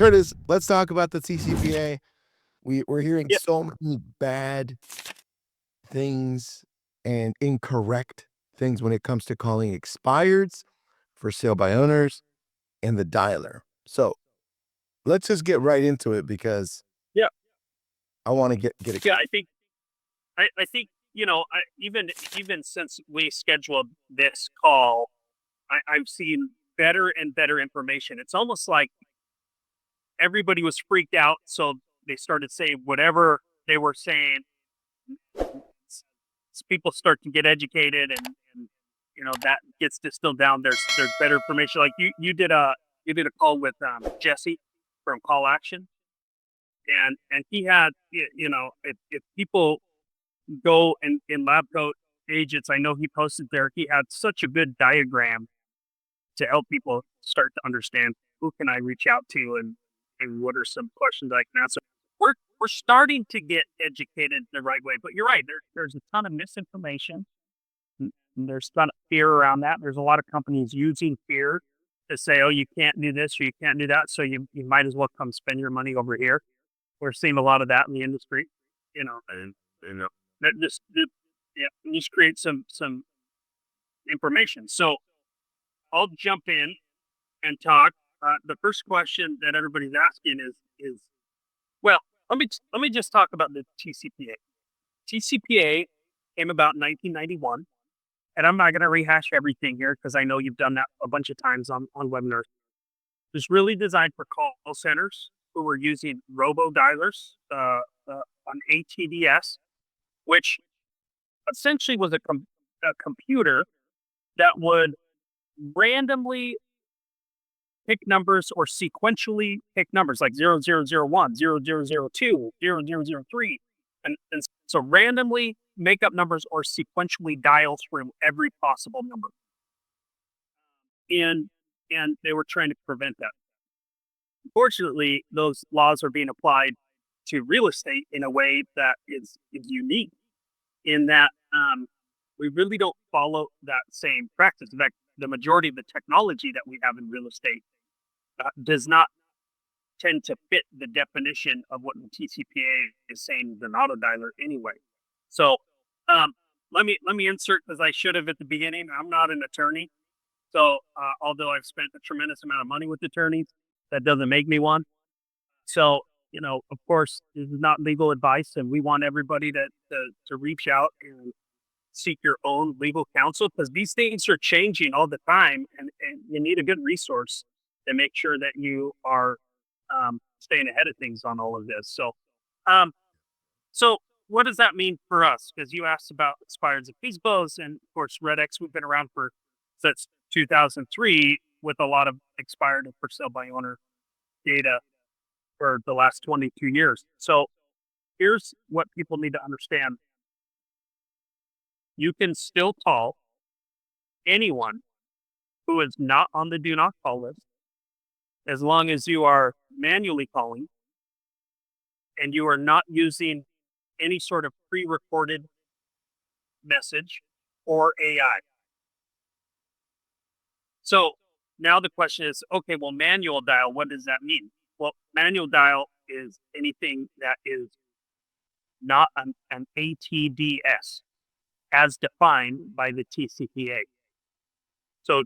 Curtis, let's talk about the TCPA. We're hearing Yeah, so many bad things and incorrect things when it comes to calling expireds, for sale by owners, and the dialer. So let's just get right into it because yeah, I want to get it. yeah. I think even since we scheduled this call, I've seen better and better information. It's almost like everybody was freaked out, so they started saying whatever they were saying. People start to get educated, and that gets distilled down. There's better information. Like you did a call with Jesse from Call Action, and he had if people go in lab coat agents. I know he posted there. He had such a good diagram to help people start to understand who can I reach out to and what are some questions I can answer. We're starting to get educated the right way, but you're right. There's a ton of misinformation. And there's a ton of fear around that. There's a lot of companies using fear to say, "Oh, you can't do this or you can't do that," so you might as well come spend your money over here. We're seeing a lot of that in the industry. You know, and that just create some information. So I'll jump in and talk. The first question that everybody's asking is well, let me just talk about the TCPA. TCPA came about in 1991, and I'm not going to rehash everything here because I know you've done that a bunch of times on webinars. It's really designed for call centers who were using robo dialers on ATDS, which essentially was a computer that would randomly pick numbers or sequentially pick numbers like 0001, 0002, 0003. And so randomly make up numbers or sequentially dial through every possible number. And they were trying to prevent that. Unfortunately, those laws are being applied to real estate in a way that is unique in that we really don't follow that same practice. In fact, the majority of the technology that we have in real estate does not tend to fit the definition of what the TCPA is saying is an auto dialer anyway. So let me insert, because I should have at the beginning. I'm not an attorney, so although I've spent a tremendous amount of money with attorneys, that doesn't make me one. So of course, this is not legal advice, and we want everybody to reach out and seek your own legal counsel, because these things are changing all the time, and you need a good resource to make sure that you are staying ahead of things on all of this. Um, so what does that mean for us? Because you asked about expireds and FSBOs, and of course, RedX, we've been around since 2003 with a lot of expired and for sale by owner data for the last 22 years. So here's what people need to understand. You can still call anyone who is not on the do not call list, as long as you are manually calling and you are not using any sort of pre-recorded message or AI. So now the question is, okay, well, manual dial, what does that mean? Well, manual dial is anything that is not an ATDS as defined by the TCPA. So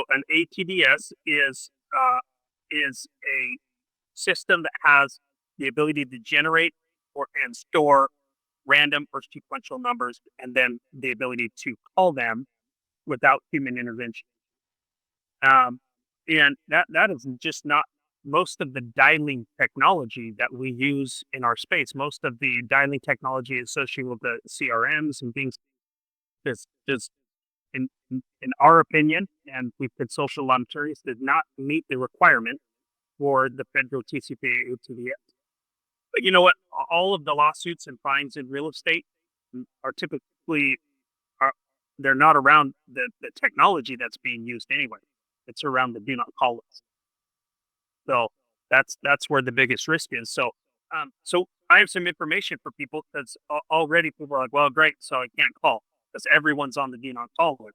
an ATDS is a system that has the ability to generate and store random or sequential numbers, and then the ability to call them without human intervention. And that is just not most of the dialing technology that we use in our space. Most of the dialing technology associated with the CRMs and things is in our opinion, and we've consulted a lot of attorneys, did not meet the requirement for the federal TCPA ATDS. But you know what? All of the lawsuits and fines in real estate are typically they're not around the technology that's being used anyway. It's around the do not call list. So that's where the biggest risk is. So I have some information for people, because already people are like, well, great, so I can't call because everyone's on the do not call list.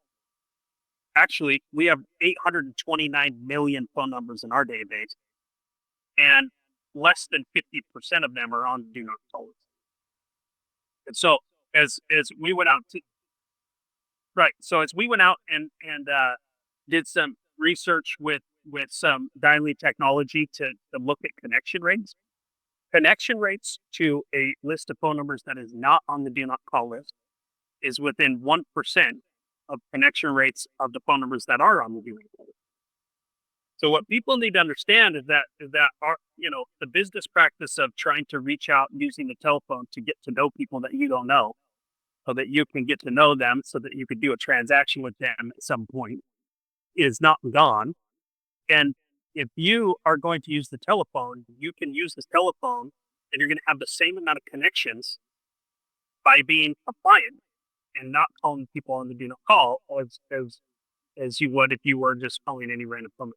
Actually, we have 829 million phone numbers in our database, and less than 50% of them are on the do not call list. And so as we went out to right, so as we went out and did some research with some dialing technology to look at connection rates to a list of phone numbers that is not on the do not call list is within 1% of connection rates of the phone numbers that are on the do not call list. So what people need to understand is that our the business practice of trying to reach out using the telephone to get to know people that you don't know, so that you can get to know them, so that you could do a transaction with them at some point, is not gone. And if you are going to use the telephone, you can use this telephone, and you're going to have the same amount of connections by being compliant and not calling people on the do not call as you would if you were just calling any random phone.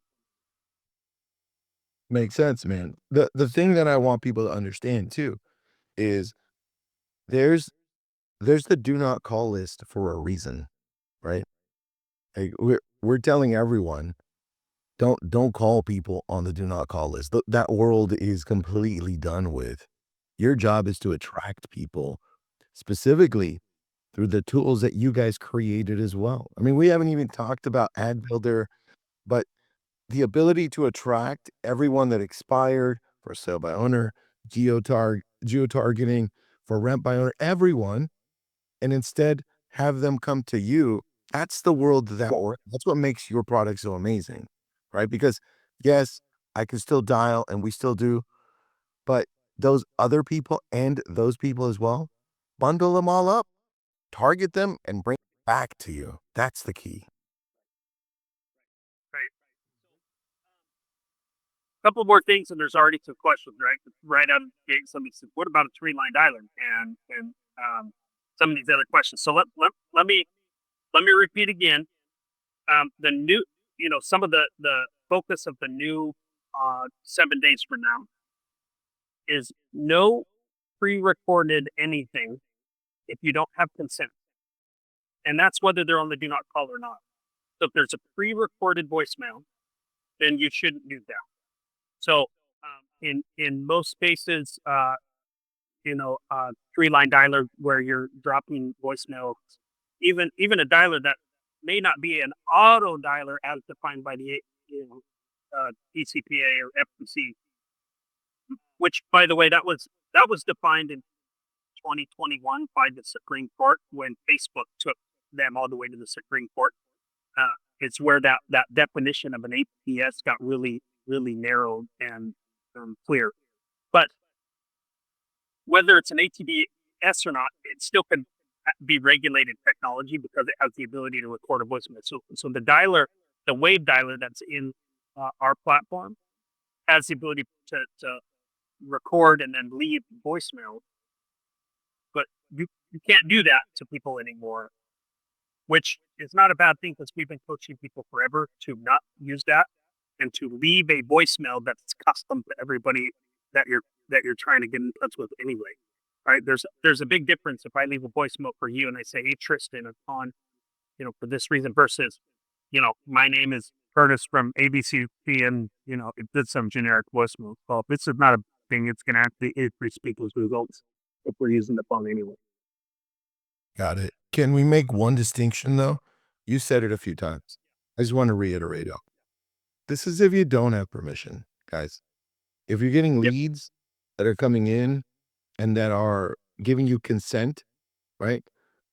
Makes sense, man. The thing that I want people to understand too is there's there's the do not call list for a reason, right? Like we're telling everyone, don't call people on the do not call list. That world is completely done with. Your job is to attract people specifically through the tools that you guys created as well. I mean, we haven't even talked about ad builder, but the ability to attract everyone that expired for sale by owner, geo-targeting for rent by owner, everyone, and instead have them come to you. That's the world that's what makes your product so amazing, right? Because yes, I can still dial and we still do, but those other people and those people as well, bundle them all up, target them and bring it back to you. That's the key. Right. Couple more things, and there's already some questions, right? Right out of the gate, somebody said, "What about a three-line dialer?" And some of these other questions. So let me repeat again. The new, some of the focus of the new 7 days from now is no pre-recorded anything if you don't have consent, and that's whether they're on the do not call or not. So if there's a pre-recorded voicemail, then you shouldn't do that. So in most spaces, three-line dialer where you're dropping voicemail, even a dialer that may not be an auto dialer as defined by the TCPA or FTC, which by the way that was defined in 2021 by the Supreme Court when Facebook took them all the way to the Supreme Court. It's where that definition of an APS got really narrowed and clear. But whether it's an ATDS or not, it still can be regulated technology because it has the ability to record a voicemail. So the wave dialer that's in our platform has the ability to record and then leave voicemail, but you can't do that to people anymore, which is not a bad thing because we've been coaching people forever to not use that and to leave a voicemail that's custom to everybody that you're trying to get in touch with anyway. Right? There's a big difference if I leave a voicemail for you and I say, "Hey Tristan, I'm on, for this reason," versus, my name is Curtis from ABC and it did some generic voicemail. Well, if this is not a thing, it's gonna actually increase people's results if we're using the phone anyway. Got it. Can we make one distinction though? You said it a few times. I just want to reiterate it. This is if you don't have permission, guys. If you're getting Yep. leads that are coming in and that are giving you consent, right?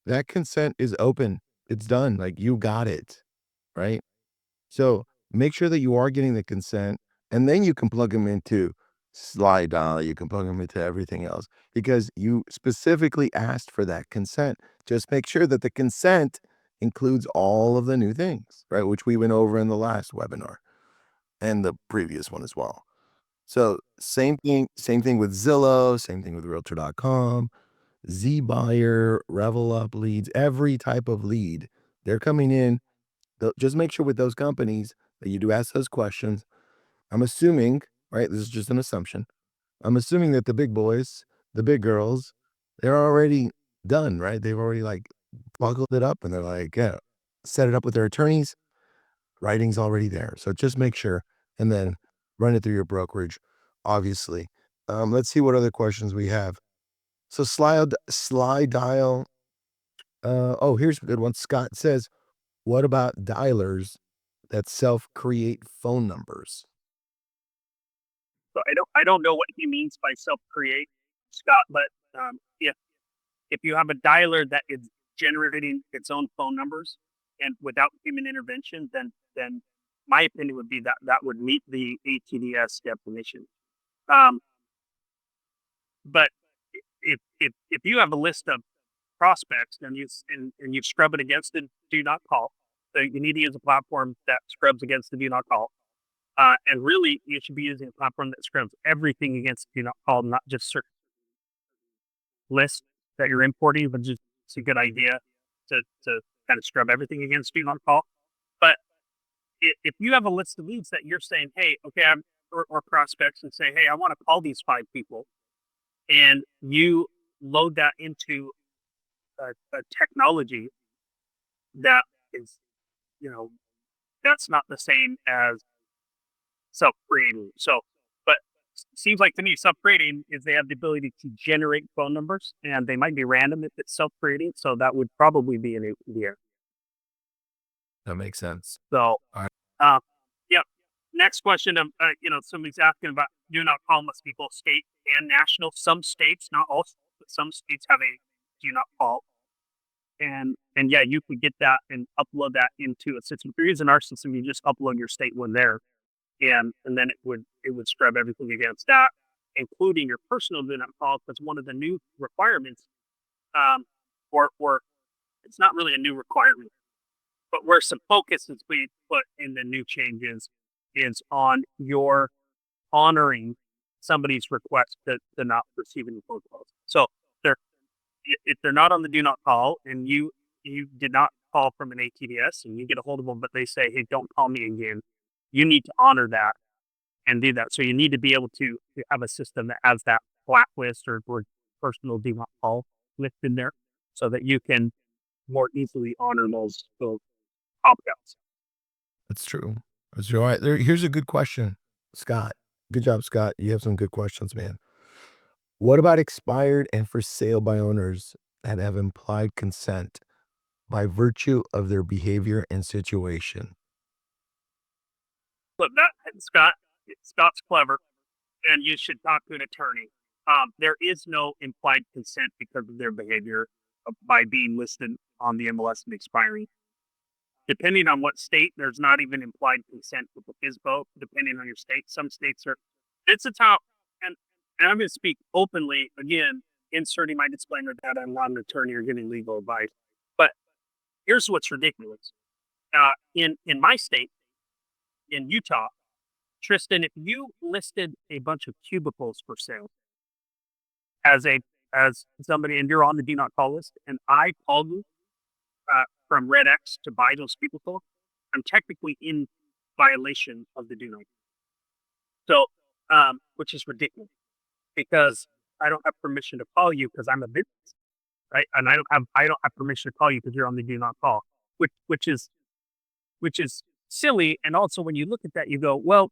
That consent is open. It's done. Like you got it, right? So make sure that you are getting the consent and then you can plug them into slide dial. You can plug them into everything else because you specifically asked for that consent. Just make sure that the consent includes all of the new things, right? Which we went over in the last webinar and the previous one as well. So same thing with Zillow, same thing with realtor.com, Z-Buyer, Revel Up leads, every type of lead. They're coming in. Just make sure with those companies that you do ask those questions. I'm assuming, right? This is just an assumption. I'm assuming that the big boys, the big girls, they're already done, right? They've already like buckled it up and they're like, yeah, set it up with their attorneys. Writing's already there. So just make sure and then run it through your brokerage obviously. Let's see what other questions we have. So slide dial. Oh, here's a good one. Scott says, what about dialers that self-create phone numbers? So I don't know what he means by self-create, Scott, but if you have a dialer that is generating its own phone numbers and without human intervention, then my opinion would be that that would meet the ATDS definition. Um, but if you have a list of prospects and you scrub it against the do not call, so you need to use a platform that scrubs against the do not call. And really, you should be using a platform that scrubs everything against do not call, not just certain lists that you're importing, but just it's a good idea to kind of scrub everything against do not call. But if you have a list of leads that you're saying, hey, okay, or prospects and say, hey, I want to call these 5 people, and you load that into a technology that is, you know, that's not the same as self-creating. So, but seems like to me, self-creating is they have the ability to generate phone numbers, and they might be random if it's self-creating. So that would probably be an APDR. That makes sense. So, All right. uh, yeah. Next question. Somebody's asking about do not call must be both state and national. Some states, not all, but some states have a do not call. And yeah, you could get that and upload that into a system. If you're using our system, you just upload your state one there, and then it would scrub everything against that, including your personal do not call, because one of the new requirements, or it's not really a new requirement, but where some focus is being put in the new changes is on your honoring somebody's request to not receive any phone calls. So they're if they're not on the do not call and you did not call from an ATDS and you get a hold of them, but they say, hey, don't call me again, you need to honor that and do that. So you need to be able to have a system that has that blacklist or personal do not call list in there so that you can more easily honor those opt-outs. That's true. That's true. All right. Here's a good question, Scott. Good job, Scott. You have some good questions, man. What about expired and for sale by owners that have implied consent by virtue of their behavior and situation? But that Scott's clever, and you should talk to an attorney. There is no implied consent because of their behavior by being listed on the MLS and expiring. Depending on what state, there's not even implied consent with the FSBO, depending on your state. Some states are, it's a top, and I'm going to speak openly again, inserting my disclaimer that I'm not an attorney or giving legal advice. But here's what's ridiculous. In my state, in Utah, Tristan, if you listed a bunch of cubicles for sale as somebody and you're on the do not call list, and I call you from Red X to buy those cubicles, I'm technically in violation of the do not. So, which is ridiculous because I don't have permission to call you because I'm a business, right? And I don't have permission to call you because you're on the do not call, which is silly. And also, when you look at that, you go, well,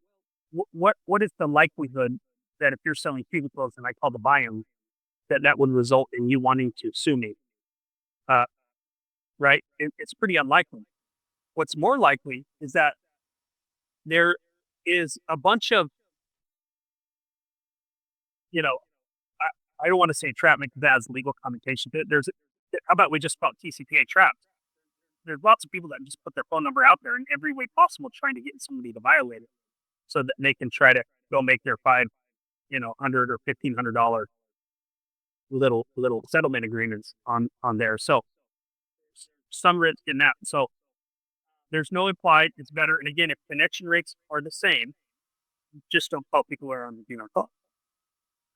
what is the likelihood that if you're selling cubicles and I call to buy them, that would result in you wanting to sue me? Right? It's pretty unlikely. What's more likely is that there is a bunch of, you know, I don't want to say entrapment because that has legal connotation, but how about we just call it TCPA traps? There's lots of people that just put their phone number out there in every way possible, trying to get somebody to violate it, so that they can try to go make their $500 or $1,500 little settlement agreements on there. So some risk in that. So there's no implied. It's better. And again, if connection rates are the same, just don't call people who are on the do not call,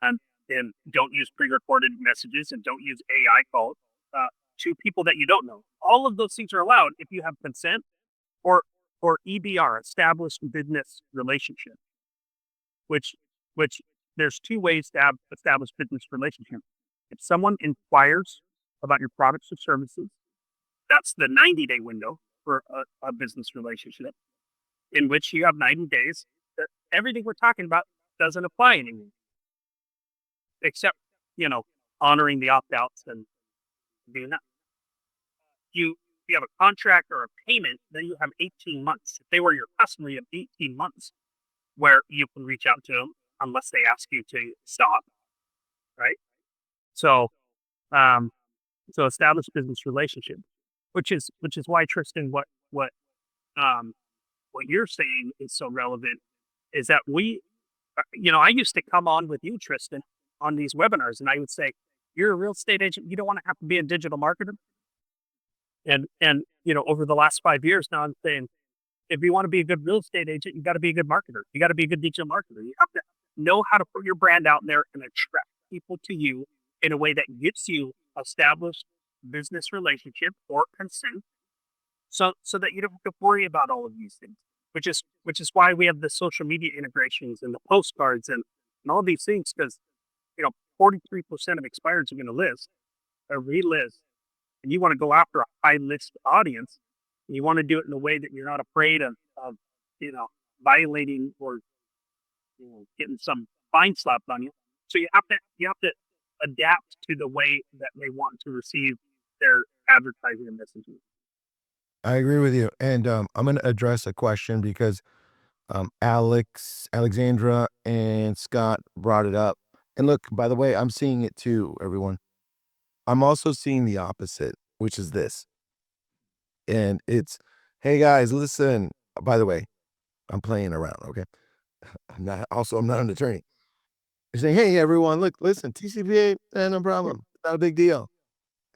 and don't use pre-recorded messages and don't use AI calls to people that you don't know. All of those things are allowed if you have consent or EBR, established business relationship, which there's two ways to have established business relationship. If someone inquires about your products or services, that's the 90-day window for a business relationship, in which you have 90 days. Everything we're talking about doesn't apply anymore, except, honoring the opt-outs and doing that. You have a contract or a payment, then you have 18 months. If they were your customer, you have 18 months where you can reach out to them unless they ask you to stop, right? So, um, so establish business relationship, which is why Tristan, um, what you're saying is so relevant is that I used to come on with you, Tristan, on these webinars, and I would say, "You're a real estate agent. You don't want to have to be a digital marketer." And over the last 5 years now, I'm saying, if you want to be a good real estate agent, you got to be a good marketer. You got to be a good digital marketer. You have to know how to put your brand out there and attract people to you in a way that gets you established business relationship or consent, so that you don't have to worry about all of these things. Which is why we have the social media integrations and the postcards and all these things, because 43% of expireds are going to list or relist, and you want to go after a high list audience. And you want to do it in a way that you're not afraid of you know violating or getting some fine slapped on you. So you have to adapt to the way that they want to receive their advertising and messaging. I agree with you. And I'm going to address a question because Alexandra, and Scott brought it up. And look, by the way, I'm seeing it too, everyone. I'm also seeing the opposite, which is this. And it's, hey guys, listen. By the way, I'm playing around, okay? I'm not an attorney. They're saying, hey everyone, look, listen, TCPA, no problem. Not a big deal.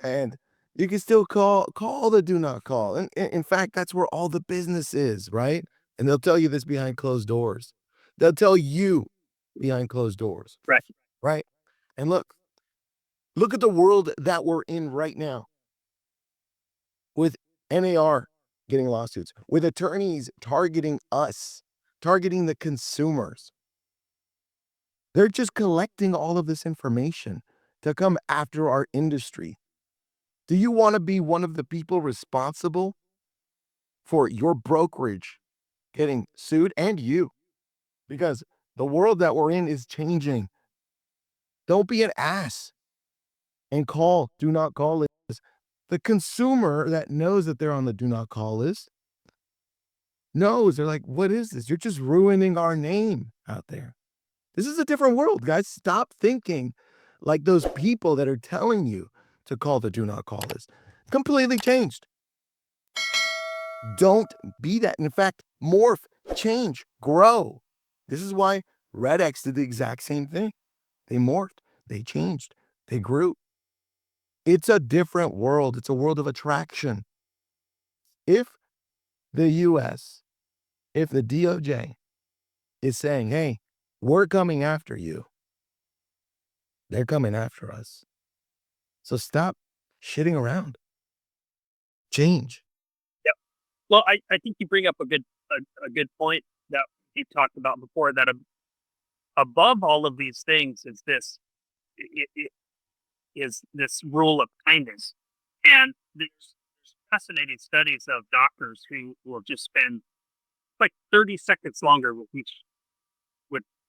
And you can still call the do not call. And in fact, that's where all the business is, right? And they'll tell you this behind closed doors. They'll tell you behind closed doors, Right. right? And look at the world that we're in right now with NAR getting lawsuits, with attorneys targeting us, targeting the consumers. They're just collecting all of this information to come after our industry. Do you want to be one of the people responsible for your brokerage getting sued and you? Because the world that we're in is changing. Don't be an ass and do not call list. The consumer that knows that they're on the do not call list knows, they're like, what is this? You're just ruining our name out there. This is a different world, guys. Stop thinking like those people that are telling you to call the do not call list. Completely changed. Don't be that. In fact, morph, change, grow. This is why Red X did the exact same thing. They morphed, they changed, they grew. It's a different world. It's a world of attraction. If the US, if the DOJ is saying, hey, we're coming after you, they're coming after us. So stop shitting around. Change. Yep. Well, I think you bring up a good point that we talked about before, that above all of these things is it is this rule of kindness. And there's fascinating studies of doctors who will just spend like 30 seconds longer with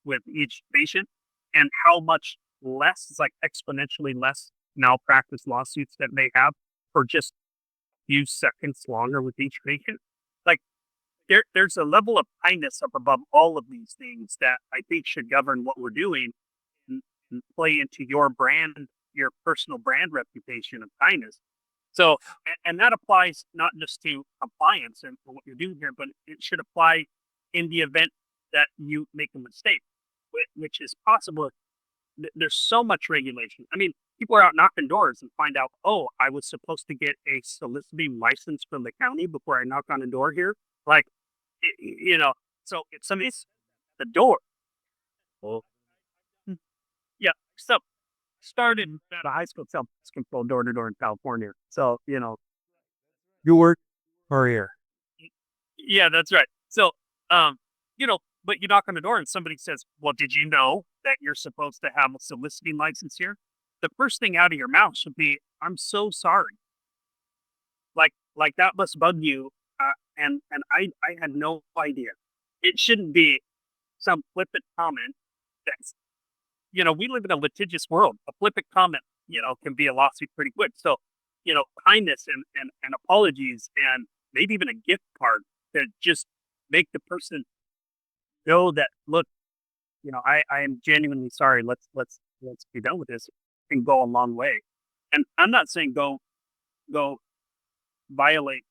with each patient, and how much less, it's like exponentially less malpractice lawsuits that they have for just a few seconds longer with each patient. Like, there's a level of kindness up above all of these things that I think should govern what we're doing, and play into your brand, your personal brand reputation of kindness. So, and that applies not just to compliance and for what you're doing here, but it should apply in the event that you make a mistake, which is possible. There's so much regulation. I mean, people are out knocking doors and find out, oh, I was supposed to get a soliciting license from the county before I knock on a door here. Like, so if somebody's at the door, well, yeah. So started at a high school self control door to door in California. So, You work for here. yeah, that's right. So, but you knock on the door and somebody says, well, did you know that you're supposed to have a soliciting license here? The first thing out of your mouth should be, I'm so sorry. Like that must bug you. And I had no idea. It shouldn't be some flippant comment. that's, we live in a litigious world. A flippant comment, can be a lawsuit pretty quick. So, kindness and apologies and maybe even a gift card to just make the person know that, look, I am genuinely sorry. Let's be done with this, and go a long way. And I'm not saying go violate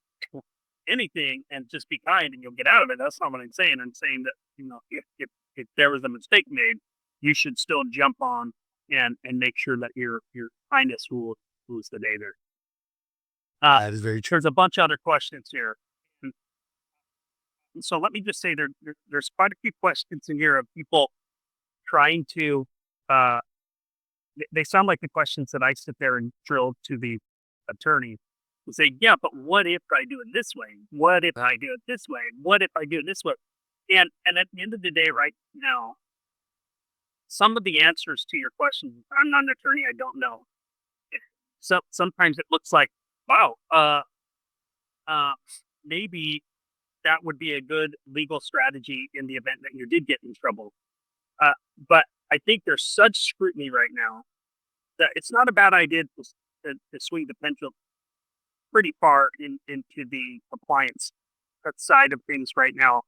anything and just be kind and you'll get out of it. That's not what I'm saying. I'm saying that, if there was a mistake made, you should still jump on and make sure that your kindness rules the day there. That is very true. There's a bunch of other questions here. And so let me just say there's quite a few questions in here of people trying to they sound like the questions that I sit there and drill to the attorney and say, yeah, but what if I do it this way? What if I do it this way? What if I do it this way? And at the end of the day, right now, some of the answers to your questions, I'm not an attorney, I don't know. Sometimes it looks like, wow, uh, maybe that would be a good legal strategy in the event that you did get in trouble. But I think there's such scrutiny right now that it's not a bad idea to swing the pendulum pretty far into the compliance side of things right now,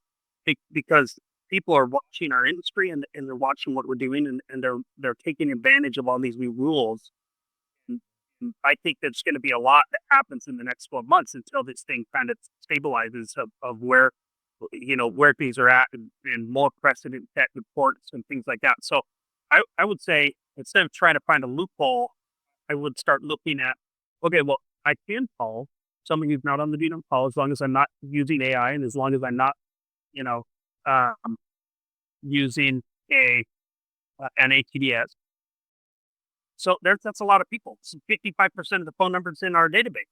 because people are watching our industry and they're watching what we're doing, and they're taking advantage of all these new rules. And I think there's going to be a lot that happens in the next 12 months until this thing kind of stabilizes of where where things are at, and more precedent set reports and things like that. So I would say, instead of trying to find a loophole, I would start looking at, okay, well, I can call someone who's not on the do not call, as long as I'm not using AI, and as long as I'm not, you know, um, using an ATDS. So that's a lot of people. 55% of the phone numbers in our database.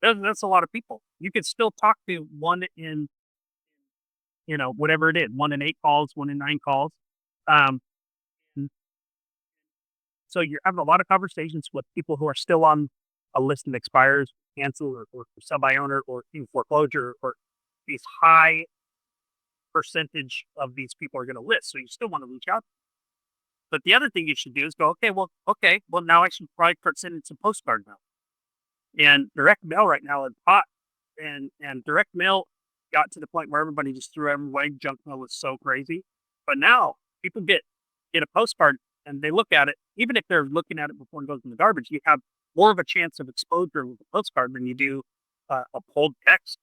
That's a lot of people. You could still talk to one in, whatever it is, 1 in 8 calls, 1 in 9 calls. Um, so you're having a lot of conversations with people who are still on a list of expires, cancel, or sell by owner, or in foreclosure, or these high percentage of these people are going to list. So you still want to reach out. But the other thing you should do is go, okay, well, now I should probably start sending some postcard mail. And direct mail right now is hot. And direct mail got to the point where everybody just threw every junk mail was so crazy. But now people get a postcard and they look at it, even if they're looking at it before it goes in the garbage, you have more of a chance of exposure with a postcard than you do a cold text,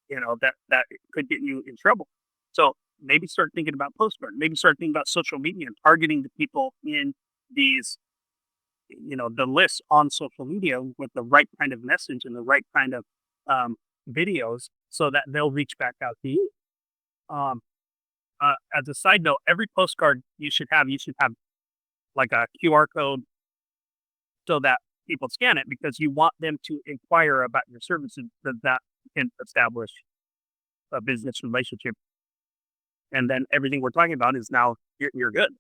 that could get you in trouble. So maybe start thinking about postcard. Maybe start thinking about social media and targeting the people in these, the lists on social media with the right kind of message and the right kind of videos, so that they'll reach back out to you. As a side note, every postcard you should have like a QR code, so that people scan it, because you want them to inquire about your services, that can establish a business relationship. And then everything we're talking about is now you're good.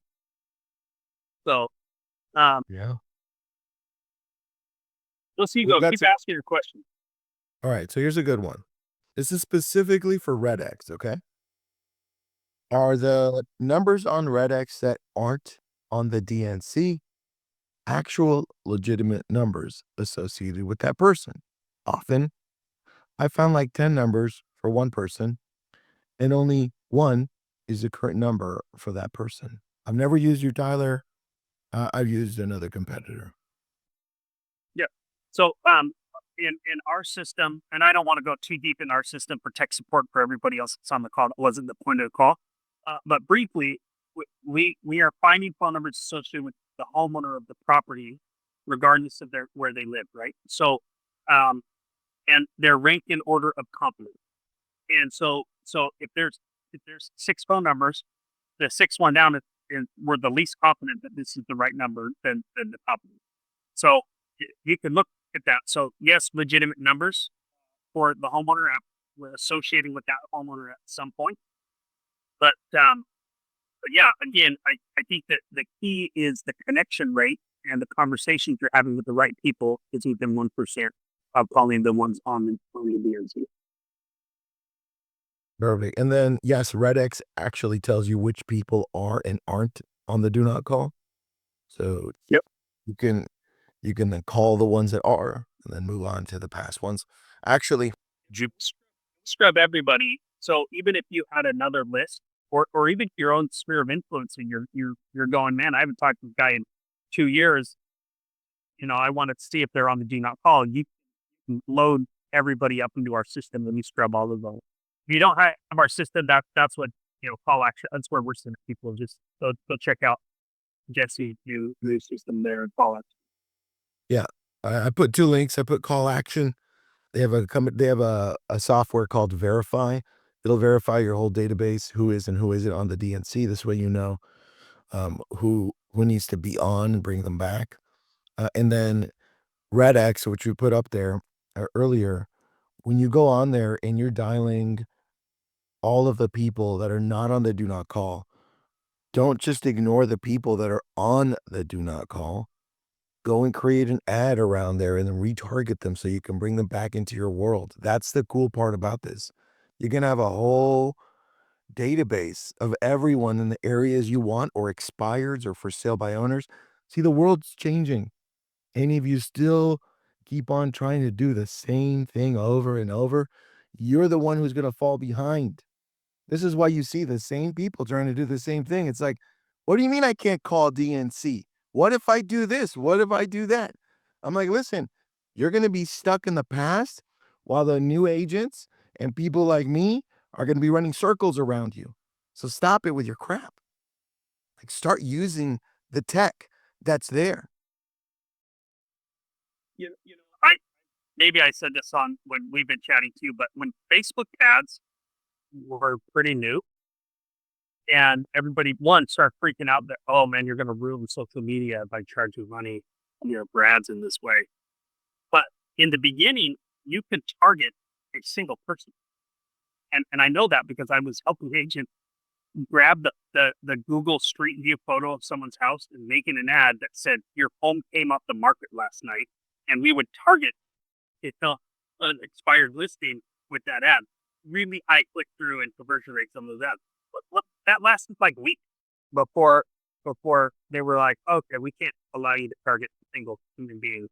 So, Yeah. let's see you Well, go. Keep asking your question. All right. So here's a good one. This is specifically for Red X. Okay. Are the numbers on Red X that aren't on the DNC actual legitimate numbers associated with that person? Often I found like 10 numbers for one person, and only one is the current number for that person. I've never used your dialer. I've used another competitor. Yeah. So, in our system, and I don't want to go too deep in our system for tech support for everybody else that's on the call. That wasn't the point of the call. But briefly, we are finding phone numbers associated with the homeowner of the property, regardless of where they live, right? So, and they're ranked in order of competence. And so if there's 6 phone numbers, the 6th one down is we're the least confident that this is the right number than the company. So you can look at that. So yes, legitimate numbers for the homeowner app, we're associating with that homeowner at some point. But yeah, again, I think that the key is the connection rate and the conversations you're having with the right people is within 1% of calling the ones on the DNC. Perfect. And then, yes, Red X actually tells you which people are and aren't on the do not call. So Yep. you can then call the ones that are and then move on to the past ones. Actually, You scrub everybody. So even if you had another list, or even your own sphere of influence, and you're going, man, I haven't talked to the guy in 2 years. I want to see if they're on the do not call. You can load everybody up into our system, and we scrub all of them. If you don't have our system, that's what call action. That's where we're sending people. Just go check out Jesse new system there and call it. yeah, I put 2 links. I put call action. They have a software called Verify. It'll verify your whole database, who is and who isn't on the DNC. This way you know, who needs to be on and bring them back. And then RedX, which we put up there, earlier, when you go on there and you're dialing all of the people that are not on the do not call, don't just ignore the people that are on the do not call. Go and create an ad around there and then retarget them so you can bring them back into your world. That's the cool part about this. You're gonna have a whole database of everyone in the areas you want, or expireds, or for sale by owners. See, the world's changing. Any of you still keep on trying to do the same thing over and over, you're the one who's gonna fall behind. This is why you see the same people trying to do the same thing. It's like, what do you mean I can't call DNC? What if I do this? What if I do that? I'm like, listen, you're going to be stuck in the past while the new agents and people like me are going to be running circles around you. So stop it with your crap. Like, start using the tech that's there. I maybe I said this on when we've been chatting too, but when Facebook ads were pretty new, and everybody one started freaking out that, oh man, you're going to ruin social media by charging money on your ads in this way. But in the beginning, you could target a single person, and I know that because I was helping agents grab the Google Street View photo of someone's house and making an ad that said your home came off the market last night, and we would target it an expired listing with that ad. Really high click through and conversion rates on those ads. But that lasted like a week before they were like, okay, we can't allow you to target single human beings.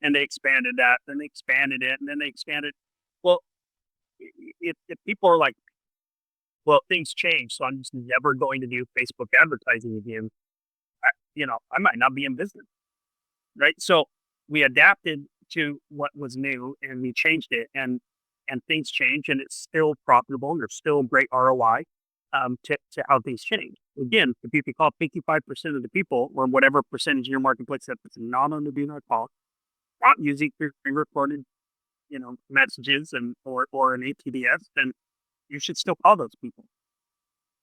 And they expanded that, then they expanded it, and then they expanded. Well, if people are like, well, things change, so I'm just never going to do Facebook advertising again. I might not be in business, right? So we adapted to what was new and we changed it, and things change, and it's still profitable and there's still great ROI to how things change. Again, if you could call 55% of the people, or whatever percentage of your marketplace that's not on the do not call, not using pre-recorded, messages or an ATDS, then you should still call those people.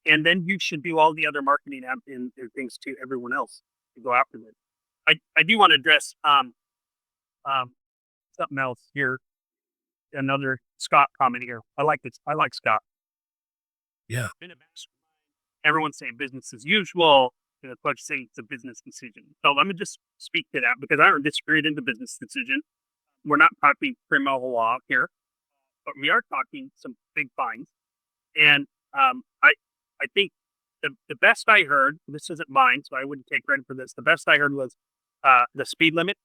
And then you should do all the other marketing and things to everyone else to go after them. I do want to address um, something else here. Another Scott comment here. I like this. I like Scott. Yeah. Everyone's saying business as usual. And the coach saying it's a business decision. So let me just speak to that because I don't disagree in the business decision. We're not talking criminal law here, but we are talking some big fines. And I think the best I heard, this isn't mine, so I wouldn't take credit for this. The best I heard was the speed limit.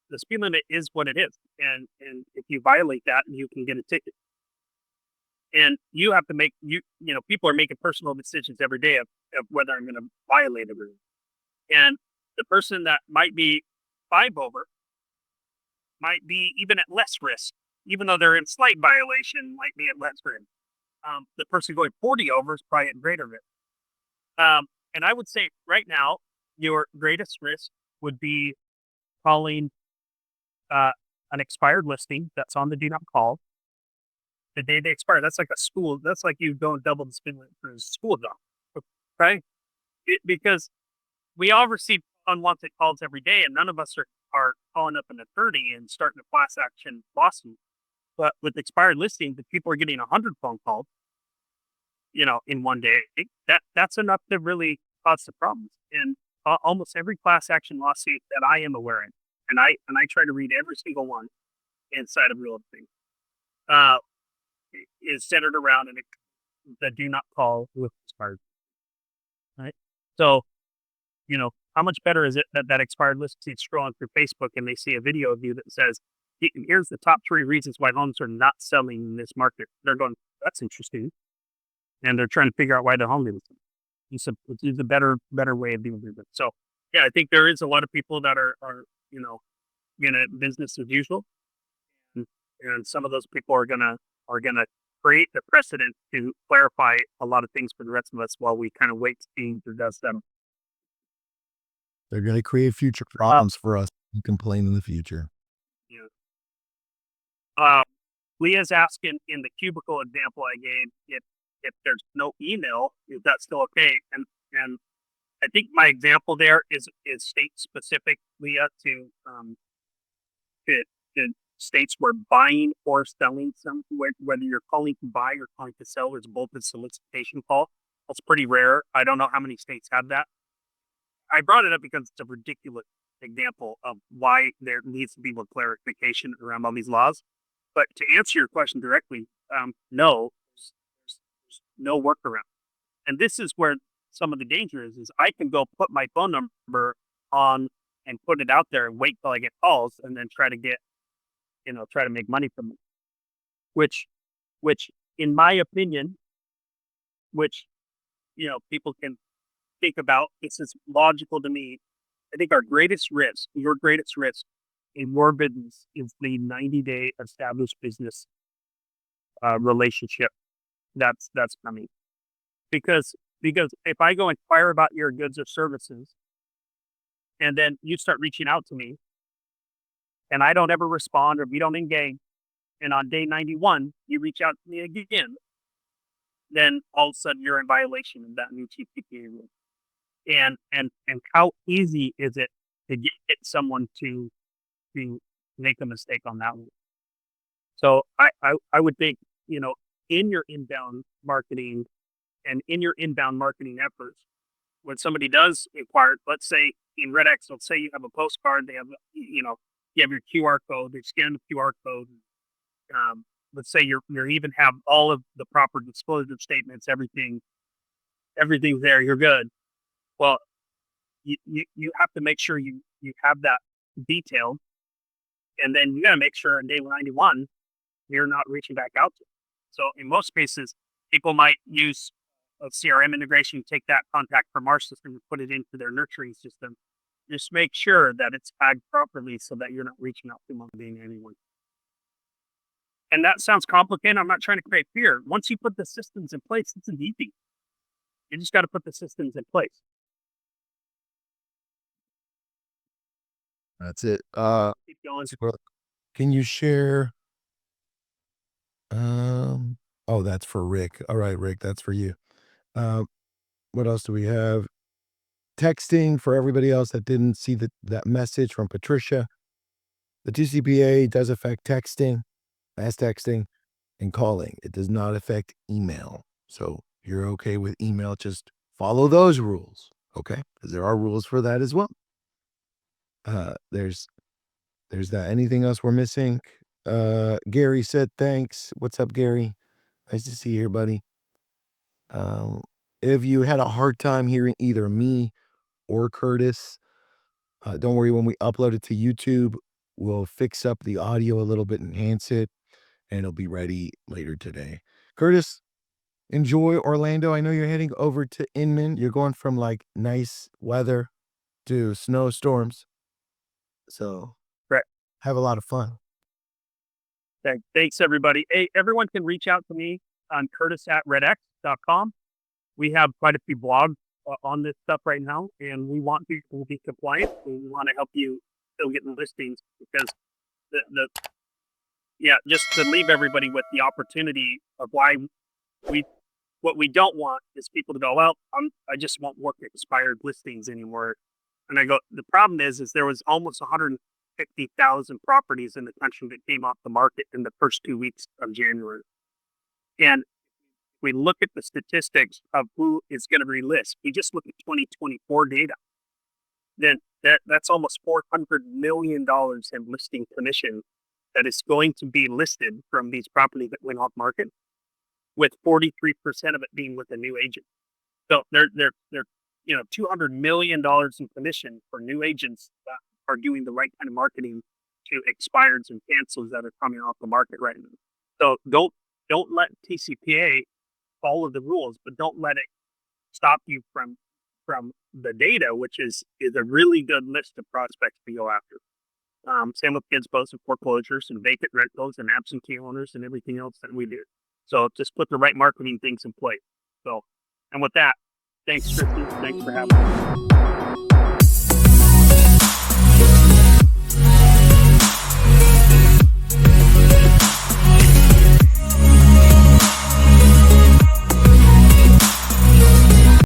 The speed limit is what it is, and if you violate that, you can get a ticket. And you have to make people are making personal decisions every day of whether I'm going to violate it or not. And the person that might be 5 over might be even at less risk, even though they're in slight violation, might be at less risk. The person going 40 over is probably at greater risk. And I would say right now, your greatest risk would be calling an expired listing that's on the do not call the day they expire. That's like a school. That's like you going double the spin limit for a school job, right? Because we all receive unwanted calls every day, and none of us are calling up an attorney and starting a class action lawsuit. But with expired listings, if people are getting 100 phone calls, in one day, that's enough to really cause some problems. And almost every class action lawsuit that I am aware of, and I try to read every single one inside of real estate, is centered around the do not call with expired. right? So, how much better is it that that expired listing is scrolling through Facebook and they see a video of you that says, Here's the top 3 reasons why homes are not selling in this market." They're going, "That's interesting." And they're trying to figure out why the home isn't. It's a better way of doing business. So, yeah, I think there is a lot of people that are in a business as usual, and, and some of those people are gonna create the precedent to clarify a lot of things for the rest of us while we kind of wait to see the dust settle. They're going to create future problems for us to complain in the future. Yeah. Uh, Leah's asking in the cubicle example I gave if there's no email, is that still okay? And I think my example there is state specific, Leah, to, to states where buying or selling whether you're calling to buy or calling to sell is both a solicitation call. That's pretty rare. I don't know how many states have that. I brought it up because it's a ridiculous example of why there needs to be more clarification around all these laws. But to answer your question directly, no, there's no workaround. And this is where some of the danger is I can go put my phone number on and put it out there and wait till I get calls and then try to make money from it. Which which in my opinion, which people can think about, this is logical to me. I think your greatest risk in your business is the 90-day established business relationship that's coming. Because if I go inquire about your goods or services and then you start reaching out to me and I don't ever respond or we don't engage, and on day 91 you reach out to me again, then all of a sudden you're in violation of that new TCPA rule. And how easy is it to get someone to make a mistake on that one? So I would think, in your inbound marketing and in your inbound marketing efforts, when somebody does inquire, let's say in RedX, let's say you have a postcard, they have, you have your QR code, they scan the QR code. Let's say you're even have all of the proper disclosure statements, everything's there, you're good. Well, you have to make sure you have that detailed, and then you got to make sure on day 91 you're not reaching back out to them. So in most cases, people might use a CRM integration, take that contact from our system and put it into their nurturing system. Just make sure that it's tagged properly so that you're not reaching out to anyone. And that sounds complicated. I'm not trying to create fear. Once you put the systems in place, it's easy. You just got to put the systems in place. That's it. Keep going. Can you share? Oh, that's for Rick. All right, Rick, that's for you. What else do we have? Texting for everybody else that didn't see that message from Patricia. The TCPA does affect texting, mass texting, and calling. It does not affect email. So you're okay with email. Just follow those rules, okay? Because there are rules for that as well. There's that. Anything else we're missing? Gary said thanks. What's up, Gary? Nice to see you here, buddy. If you had a hard time hearing either me or Curtis, don't worry. When we upload it to YouTube, we'll fix up the audio a little bit, enhance it, and it'll be ready later today. Curtis, enjoy Orlando. I know you're heading over to Inman. You're going from like nice weather to snowstorms. So Right. have a lot of fun. Thanks, everybody. Hey, everyone can reach out to me on curtis@redx.com. We have quite a few blogs on this stuff right now, and we want people to be compliant. We want to help you still get listings because just to leave everybody with the opportunity of why what we don't want is people to go, well, I just won't work expired listings anymore. And I go, the problem is there was almost 150,000 properties in the country that came off the market in the first 2 weeks of January. And we look at the statistics of who is going to relist. We just look at 2024 data. Then that's almost $400 million in listing commission that is going to be listed from these properties that went off market, with 43% of it being with a new agent. So they're $200 million in commission for new agents that are doing the right kind of marketing to expireds and cancels that are coming off the market right now. So don't let TCPA follow the rules, but don't let it stop you from the data, which is a really good list of prospects to go after. Same with FSBOs and foreclosures and vacant rentals and absentee owners and everything else that we do. So just put the right marketing things in place. So, and with that, thanks, Tristan. Thanks for having me.